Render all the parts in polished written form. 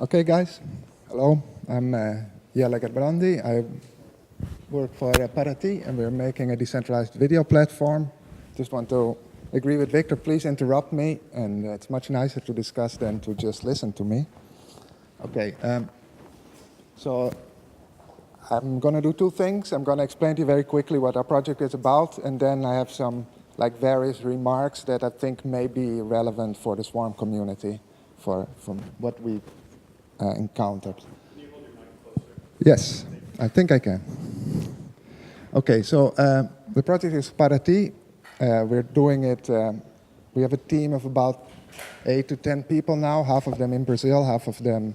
Okay, guys. Hello. I'm Jelle Gerbrandy. I work for Paratii, and we're making a decentralized video platform. Just want to agree with Victor. Please interrupt me, and it's much nicer to discuss than to just listen to me. Okay. So I'm going to do two things. I'm going to explain to you very quickly what our project is about, and then I have some various remarks that I think may be relevant for the Swarm community, from what we encountered. Can you hold your mic closer? Yes, I think I can. Okay, so the project is Paratii. We're doing it, we have a team of about 8 to 10 people now, half of them in Brazil, half of them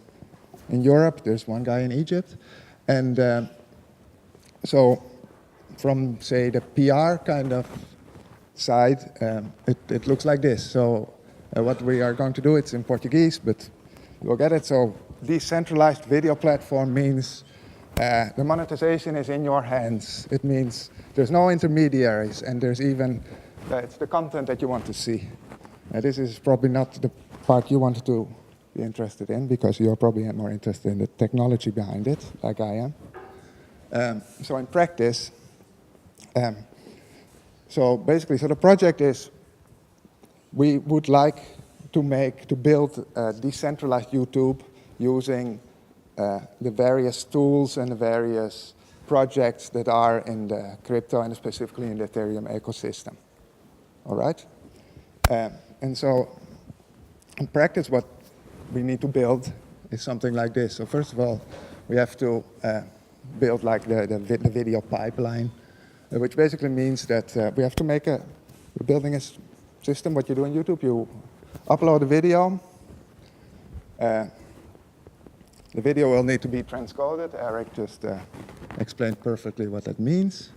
in Europe. There's one guy in Egypt. And so from, say, the PR kind of side, it looks like this. So what we are going to do, it's in Portuguese, but you'll get it. So decentralized video platform means the monetization is in your hands. It means there's no intermediaries, and there's even, it's the content that you want to see. This is probably not the part you want to be interested in, because you're probably more interested in the technology behind it, like I am. So in practice, so basically, so the project is, we would like to build a decentralized YouTube using the various tools and the various projects that are in the crypto and specifically in the Ethereum ecosystem. All right? And so in practice, what we need to build is something like this. So first of all, we have to build like the video pipeline, which basically means that we have to we're building a system. What you do on YouTube, you upload a video. The video will need to be transcoded. Eric just explained perfectly what that means.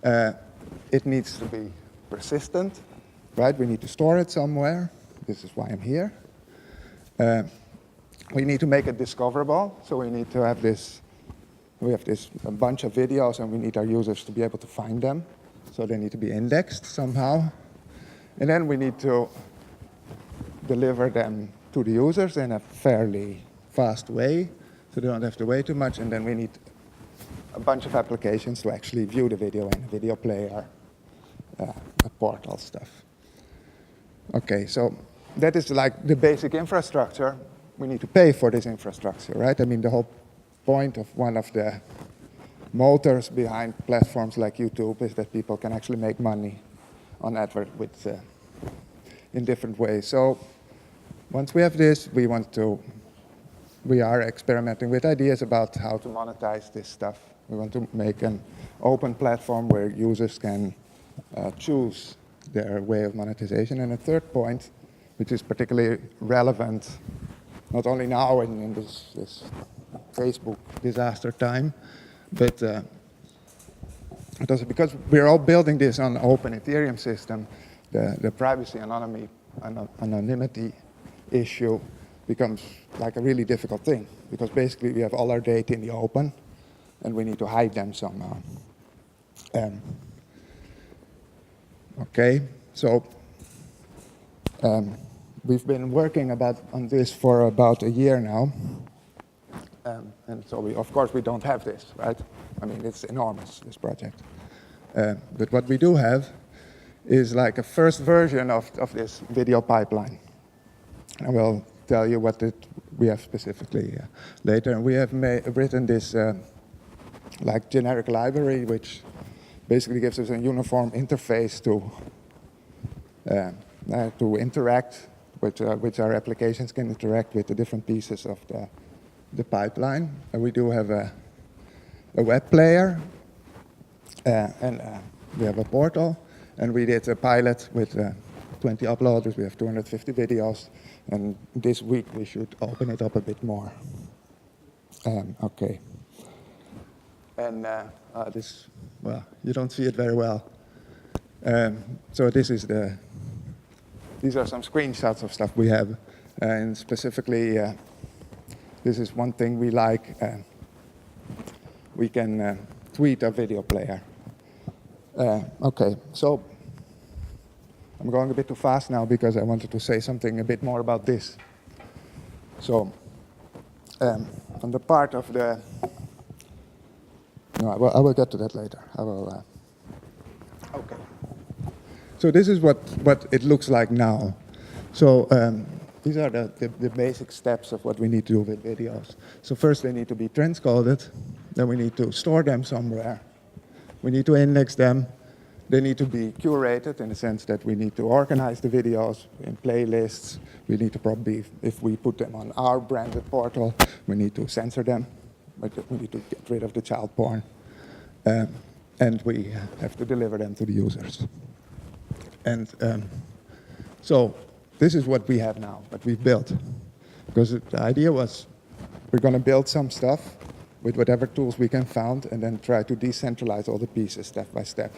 It needs to be persistent, right? We need to store it somewhere. This is why I'm here. We need to make it discoverable, so we need to have this. We have a bunch of videos, and we need our users to be able to find them. So they need to be indexed somehow. And then we need to deliver them to the users in a fairly fast way, so they don't have to wait too much. And then we need a bunch of applications to actually view the video in a video player, a portal stuff. Okay, so that is like the basic infrastructure. We need to pay for this infrastructure, right? I mean, the whole point of one of the motors behind platforms like YouTube is that people can actually make money on advert in different ways. So once we have this, we are experimenting with ideas about how to monetize this stuff. We want to make an open platform where users can choose their way of monetization. And a third point, which is particularly relevant, not only now in this Facebook disaster time, but also because we're all building this on an open Ethereum system, the privacy anonymity issue becomes like a really difficult thing, because basically we have all our data in the open, and we need to hide them somehow. Okay, so we've been working on this for about a year now, and so of course we don't have this, right? I mean, it's enormous, this project. But what we do have is like a first version of this video pipeline. I will tell you what we have specifically later. And we have written this like generic library, which basically gives us a uniform interface to interact, which our applications can interact with the different pieces of the pipeline. And we do have a web player, and we have a portal. And we did a pilot with 20 uploaders. We have 250 videos. And this week, we should open it up a bit more. Okay. And well, you don't see it very well. So these are some screenshots of stuff we have. And specifically, this is one thing we like. We can tweet a video player. Okay, so I'm going a bit too fast now because I wanted to say something a bit more about this. So on the part of the, no, I will get to that later. I will, okay. So this is what it looks like now. So these are the basic steps of what we need to do with videos. So first they need to be transcoded, then we need to store them somewhere. We need to index them. They need to be curated in the sense that we need to organize the videos in playlists. We need to probably, if we put them on our branded portal, we need to censor them. We need to get rid of the child porn. And we have to deliver them to the users. And so this is what we have now, what we've built. Because the idea was we're going to build some stuff with whatever tools we can find and then try to decentralize all the pieces step by step.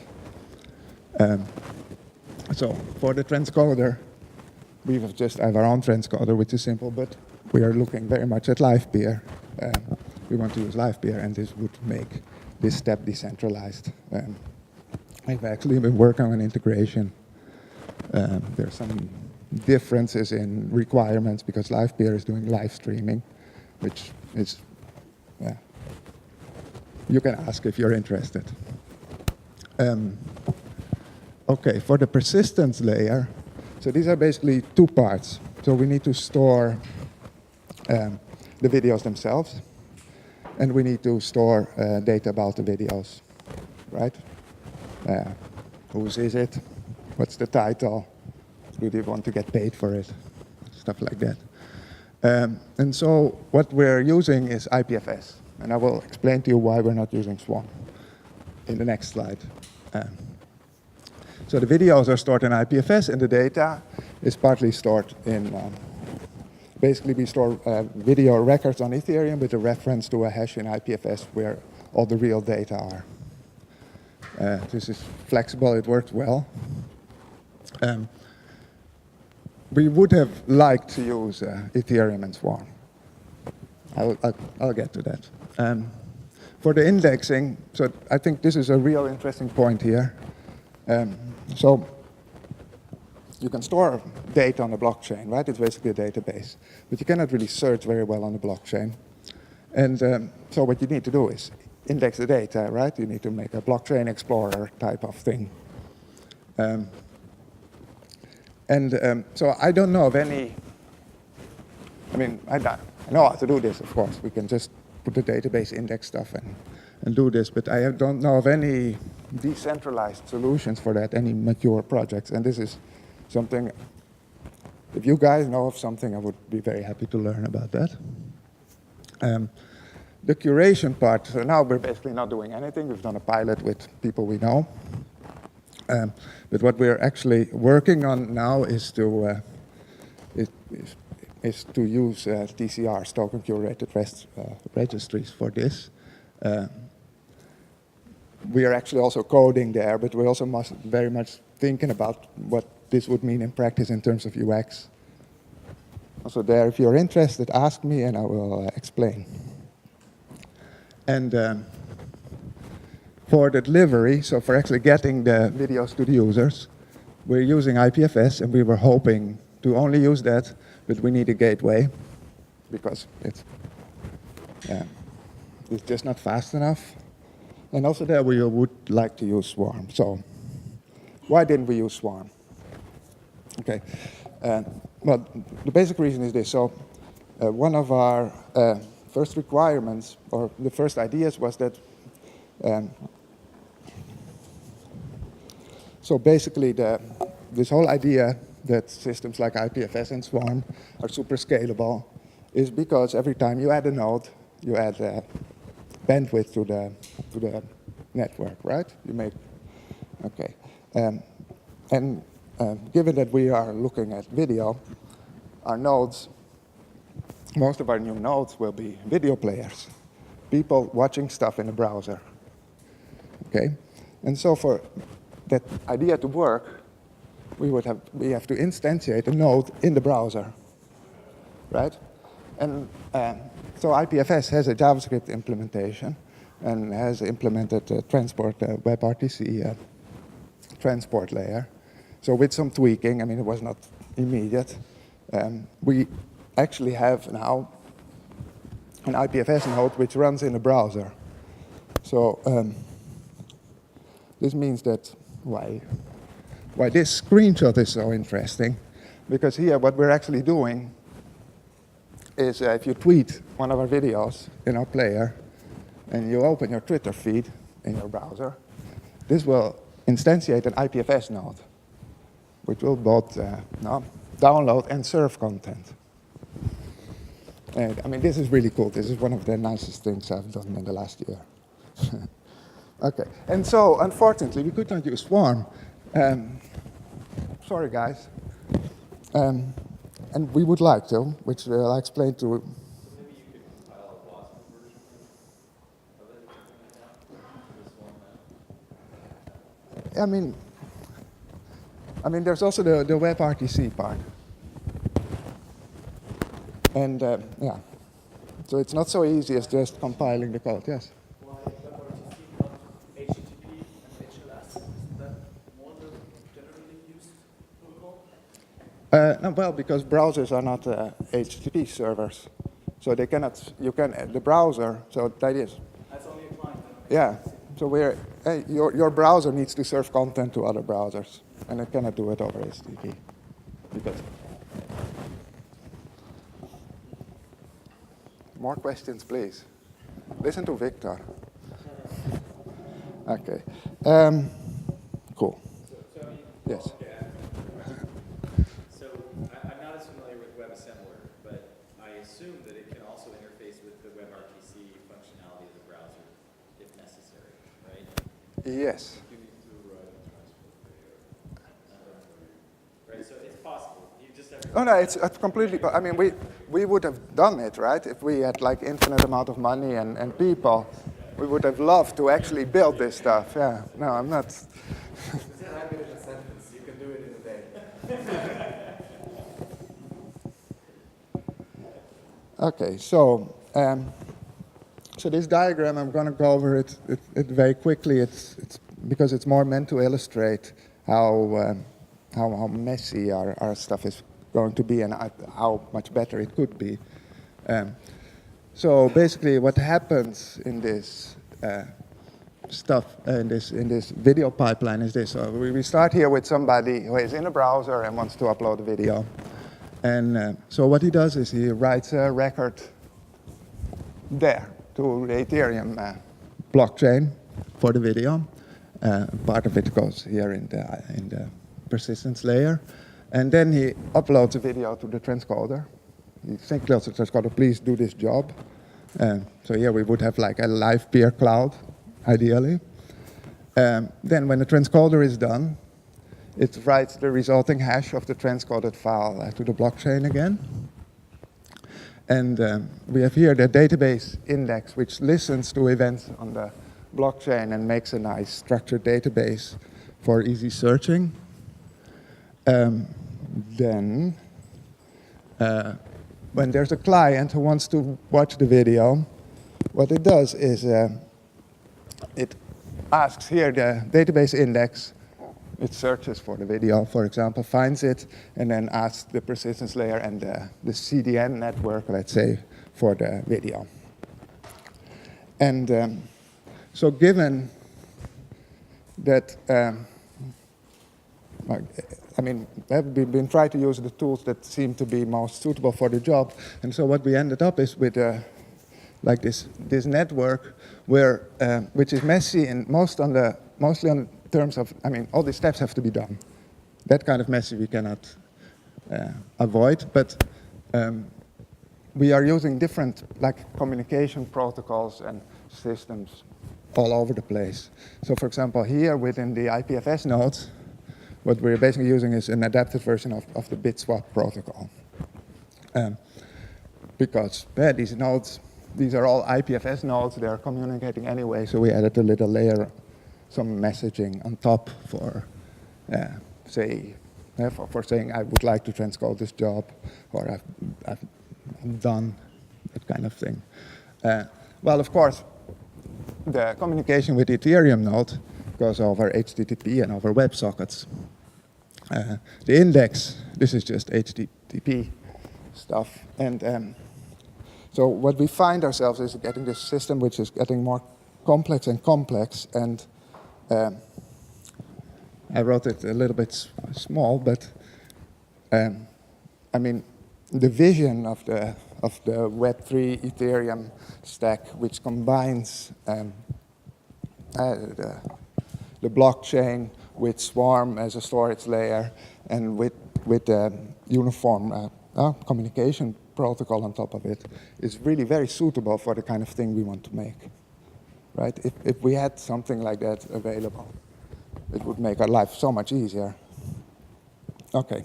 So for the transcoder, we just have our own transcoder, which is simple, but we are looking very much at LivePeer. We want to use LivePeer, and this would make this step decentralized. I've actually been working on integration. There's some differences in requirements because LivePeer is doing live streaming, which is, you can ask if you're interested. Okay, for the persistence layer, so these are basically two parts. So we need to store the videos themselves, and we need to store data about the videos, right? Whose is it? What's the title? Do they want to get paid for it? Stuff like that. And so what we're using is IPFS, and I will explain to you why we're not using Swarm in the next slide. So the videos are stored in IPFS, and the data is partly stored in, basically we store video records on Ethereum with a reference to a hash in IPFS where all the real data are. This is flexible, it works well. We would have liked to use Ethereum and Swarm. I'll get to that. For the indexing, so I think this is a real interesting point here. So you can store data on a blockchain, right? It's basically a database. But you cannot really search very well on the blockchain. And so what you need to do is index the data, right? You need to make a blockchain explorer type of thing. So I don't know of any, I mean, I know how to do this, of course. We can just put the database index stuff and do this, but I don't know of any decentralized solutions for that, any mature projects. And this is something, if you guys know of something, I would be very happy to learn about that. The curation part, so now we're basically not doing anything. We've done a pilot with people we know. But what we're actually working on now is to use TCRs, token curated registries for this. We are actually also coding there, but we're also very much thinking about what this would mean in practice in terms of UX. Also there, if you're interested, ask me and I will explain. And for the delivery, so for actually getting the videos to the users, we're using IPFS, and we were hoping to only use that, but we need a gateway because it's just not fast enough. And also there we would like to use Swarm. So why didn't we use Swarm? Okay, well, the basic reason is this. So one of our first requirements, or the first ideas was that, so basically this whole idea that systems like IPFS and Swarm are super scalable is because every time you add a node, you add bandwidth to the network, right? You make, okay. Given that we are looking at video, our nodes, most of our new nodes will be video players, people watching stuff in the browser, okay? And so for that idea to work, we have to instantiate a node in the browser, right? And so IPFS has a JavaScript implementation and has implemented transport WebRTC transport layer. So with some tweaking, I mean, it was not immediate. We actually have now an IPFS node which runs in the browser. So this means that why this screenshot is so interesting, because here what we're actually doing is if you tweet one of our videos in our player and you open your Twitter feed in your browser, this will instantiate an IPFS node, which will both download and serve content. And I mean, this is really cool. This is one of the nicest things I've done in the last year. Okay, and so unfortunately, we could not use Swarm. Sorry, guys. And we would like to, which I'll explain to. Maybe you could compile a WASM version of it this one. I mean, there's also the WebRTC part. And yeah, so it's not so easy as just compiling the code, yes? Why WebRTC, not HTTP and HLS? Isn't that more the generally used protocol? No, well, because browsers are not HTTP servers. So they cannot, the browser, so that is. That's only a client. Yeah, so your browser needs to serve content to other browsers, and it cannot do it over HTTP. Because more questions, please. Listen to Victor. Okay. Cool. So I mean, Yes. Okay. So I'm not as familiar with WebAssembler, but I assume that it can also interface with the WebRTC functionality of the browser if necessary, right? Yes. You need to write a transport layer. Right, so it's possible. You just have to. Oh no, it's completely. I mean, we would have done it, right? If we had like infinite amount of money and people, we would have loved to actually build this stuff. Yeah. No, I'm not. Just type it in a sentence. You can do it in a day. Okay, so this diagram, I'm going to go over it very quickly. It's because it's more meant to illustrate how messy our stuff is going to be and how much better it could be. So basically, what happens in this stuff in this video pipeline is this: so we start here with somebody who is in a browser and wants to upload a video. And so what he does is he writes a record there to the Ethereum blockchain for the video. Part of it goes here in the persistence layer. And then he uploads a video to the transcoder. He tells the transcoder, please do this job. So here we would have like a live peer cloud, ideally. Then when the transcoder is done, it writes the resulting hash of the transcoded file to the blockchain again. And we have here the database index, which listens to events on the blockchain and makes a nice structured database for easy searching. Then, when there's a client who wants to watch the video, what it does is it asks here the database index. It searches for the video, for example, finds it, and then asks the persistence layer and the CDN network, let's say, for the video. And so given that, we've been trying to use the tools that seem to be most suitable for the job, and so what we ended up is with like this network where, which is messy and mostly on terms of, all these steps have to be done. That kind of messy we cannot avoid, but we are using different communication protocols and systems all over the place. So for example, here within the IPFS nodes, what we're basically using is an adapted version of the bit swap protocol. Because these nodes, these are all IPFS nodes, they are communicating anyway, so we added a little layer, some messaging on top for, saying I would like to transcode this job, or I've done, that kind of thing. Well, of course, the communication with the Ethereum node goes over HTTP and over WebSockets. The index, this is just HTTP stuff. And So what we find ourselves is getting this system which is getting more complex and complex, and I wrote it a little bit small, but I mean, the vision of the Web3 Ethereum stack, which combines the blockchain with Swarm as a storage layer and with the uniform communication protocol on top of it, is really very suitable for the kind of thing we want to make, right? If we had something like that available, it would make our life so much easier. Okay.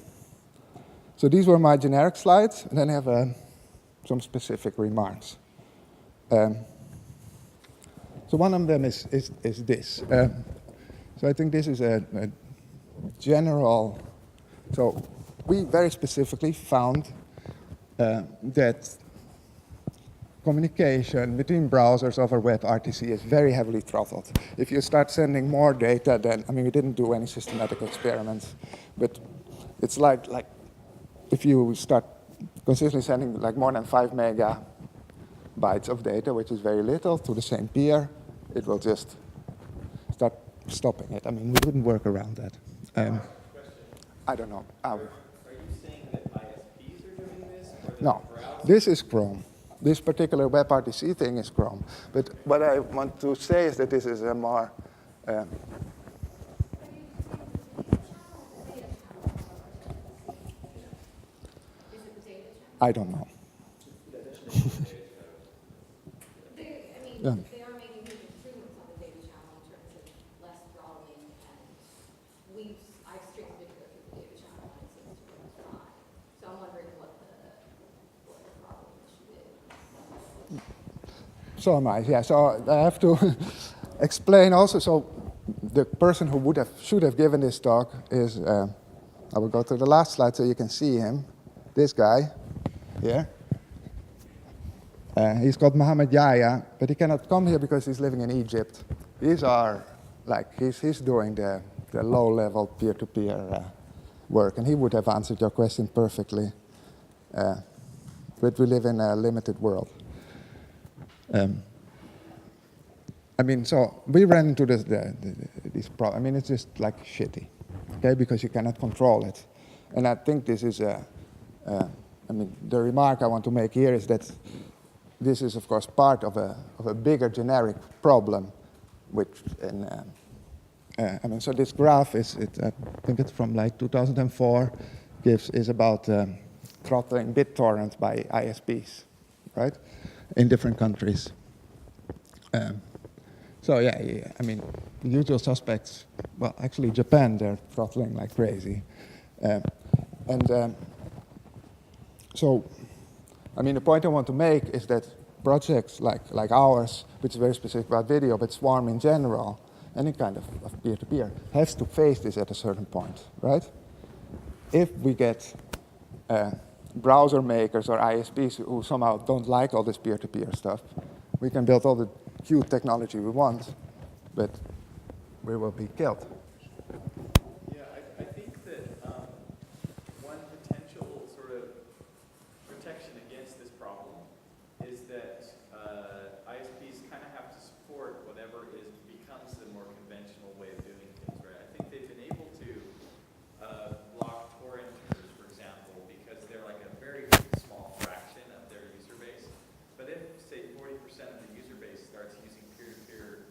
So these were my generic slides, and then I have some specific remarks. So one of them is this. So I think this is a general. So we very specifically found that communication between browsers over WebRTC is very heavily throttled. If you start sending more data, then, I mean, we didn't do any systematic experiments, but it's like if you start consistently sending like more than 5 megabytes of data, which is very little, to the same peer, it will just start stopping it. I mean, we wouldn't work around that. I don't know. Are you saying that ISPs are doing this? Or that No, the browsers? this is Chrome. This particular WebRTC thing is Chrome. But what I want to say is that this is a more... I don't know. Yeah. They are making huge improvements on the data channel in terms of less throttling, and I've streamed video through the data channel and it seems to work fine. So I'm wondering what the problem issue is. So am I, yeah. So I have to explain also. So the person who should have given this talk is, I will go to the last slide so you can see him, this guy here. He's called Mohammed Yahya, but he cannot come here because he's living in Egypt. These are, like, he's doing the low-level peer-to-peer work, and he would have answered your question perfectly. But we live in a limited world. I mean, so we ran into this problem. I mean, it's just like shitty, okay, because you cannot control it. And I think this is I mean, the remark I want to make here is that this is, of course, part of a bigger generic problem, which, I mean, so this graph is, I think it's from like 2004, is about throttling BitTorrent by ISPs, right, in different countries. So yeah, I mean, the usual suspects, well, actually Japan, they're throttling like crazy. So, I mean, the point I want to make is that projects like ours, which is very specific about video, but Swarm in general, any kind of peer-to-peer, has to face this at a certain point, right? If we get browser makers or ISPs who somehow don't like all this peer-to-peer stuff, we can build all the cute technology we want, but we will be killed. Yeah, I think that one potential sort of protection against this problem is that ISPs kind of have to support whatever becomes the more conventional way of doing things, right? I think they've been able to block torrenters, for example, because they're like a very small fraction of their user base. But if, say, 40% of the user base starts using peer-to-peer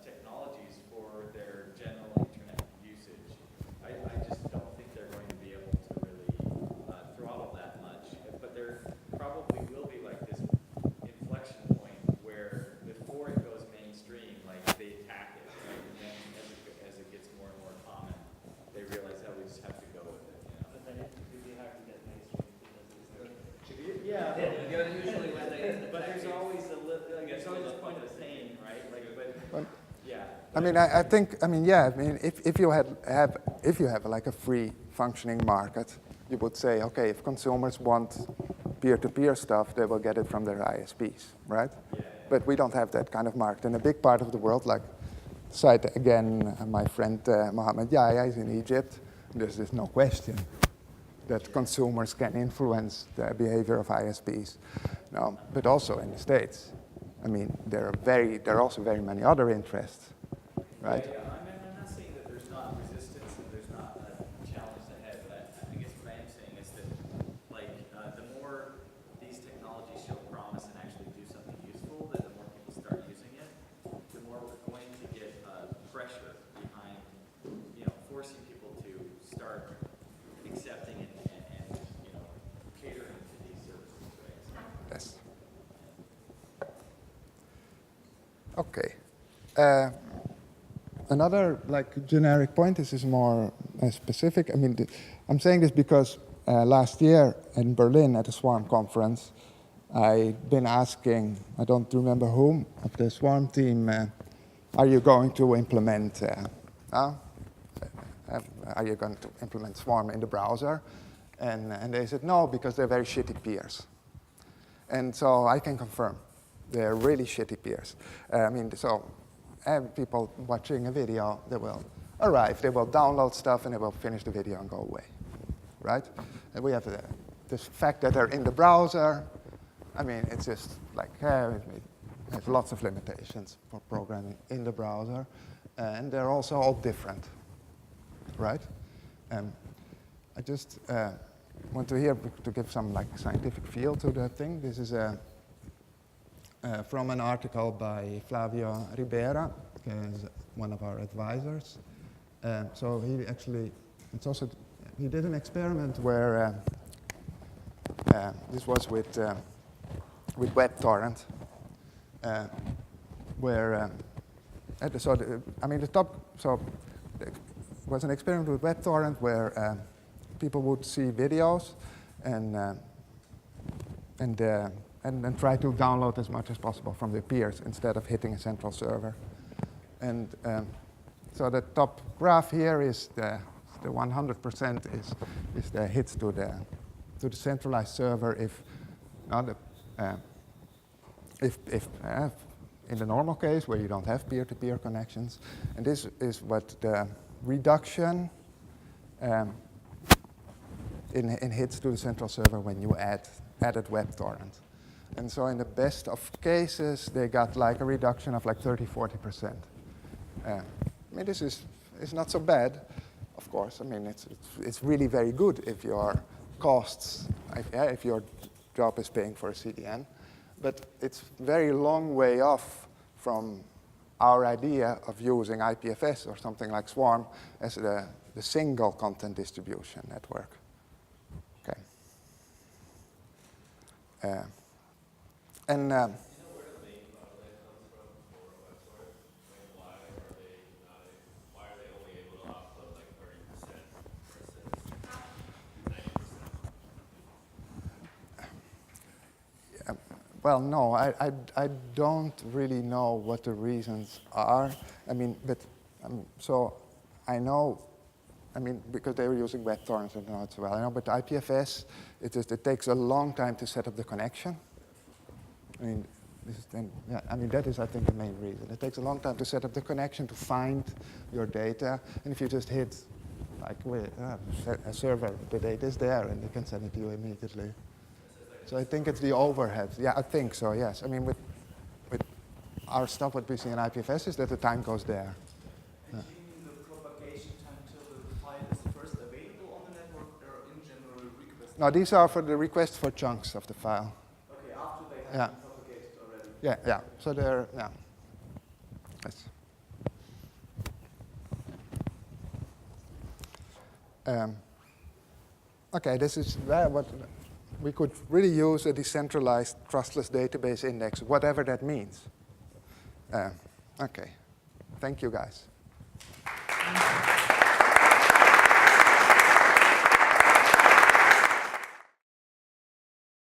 technologies for their general internet usage, I just don't think they're going to be able to really throttle that much. But there probably will be like this inflection point where before it goes mainstream, like they attack it, right? And then as it gets more and more common, they realize how we just have to go with it, you know? But then it would be hard to get mainstream because it's Yeah. usually when they. But there's always there's always a point of pain, right? Like, but yeah. I mean, I think, I mean, yeah, I mean, if you have like a free functioning market, you would say, okay, if consumers want peer-to-peer stuff, they will get it from their ISPs, right? Yeah. But we don't have that kind of market. In a big part of the world, like, cite again my friend Mohammed Yahya is in Egypt, there's no question. that consumers can influence the behavior of ISPs. No, but also in the States. I mean, there are also very many other interests, right? Yeah, I'm not saying that there's not resistance and there's not a challenge ahead, but I guess what I am saying is that, like, the more these technologies show promise and actually do something useful, then the more people start using it, the more we're going to get pressure behind, forcing people to start accepting and catering to these services, right? Yes. Okay. Another generic point. This is more specific. I mean, I'm saying this because last year in Berlin at the Swarm conference, I've been asking, I don't remember whom of the Swarm team, are you going to implement Swarm in the browser? And they said no, because they're very shitty peers. And so I can confirm, they're really shitty peers. People watching a video, they will arrive, they will download stuff, and they will finish the video and go away, right? And we have this fact that they're in the browser. I mean, it's just like, it has lots of limitations for programming in the browser, and they're also all different, right? I just want to give some scientific feel to the thing. This is from an article by Flavio Ribera, who is one of our advisors. So he did an experiment where this was with WebTorrent, where it was an experiment with WebTorrent where people would see videos and try to download as much as possible from their peers instead of hitting a central server. And so the top graph here is the 100% is the hits to the centralized server if in the normal case where you don't have peer-to-peer connections. And this is what the reduction in hits to the central server when you added WebTorrent. And so in the best of cases, they got a reduction of 30-40%. I mean, this is not so bad, of course. I mean, it's really very good if your costs, if your job is paying for a CDN. But it's very long way off from our idea of using IPFS or something like Swarm as the single content distribution network. Okay. And where the main bottleneck comes from for WebTorrent? Why are they only able to offload 30% versus 90%? well, no, I don't really know what the reasons are. I mean, but so I know. I mean, because they were using WebTorrent, I know it's well. I know, but IPFS, it takes a long time to set up the connection. I mean, that is, I think, the main reason. It takes a long time to set up the connection to find your data, and if you just hit, with a server, the data is there, and they can send it to you immediately. So I think it's the overhead. Yeah, I think so. Yes. I mean, with our stuff, what we see in IPFS is that the time goes there. And do you mean the propagation time till the file is first available on the network, or in general request? No, these are for the request for chunks of the file. Okay, after they have been propagated already. Yeah. So they're, yeah. Yes. Okay, this is what we could really use a decentralized trustless database index, whatever that means. Okay, thank you guys.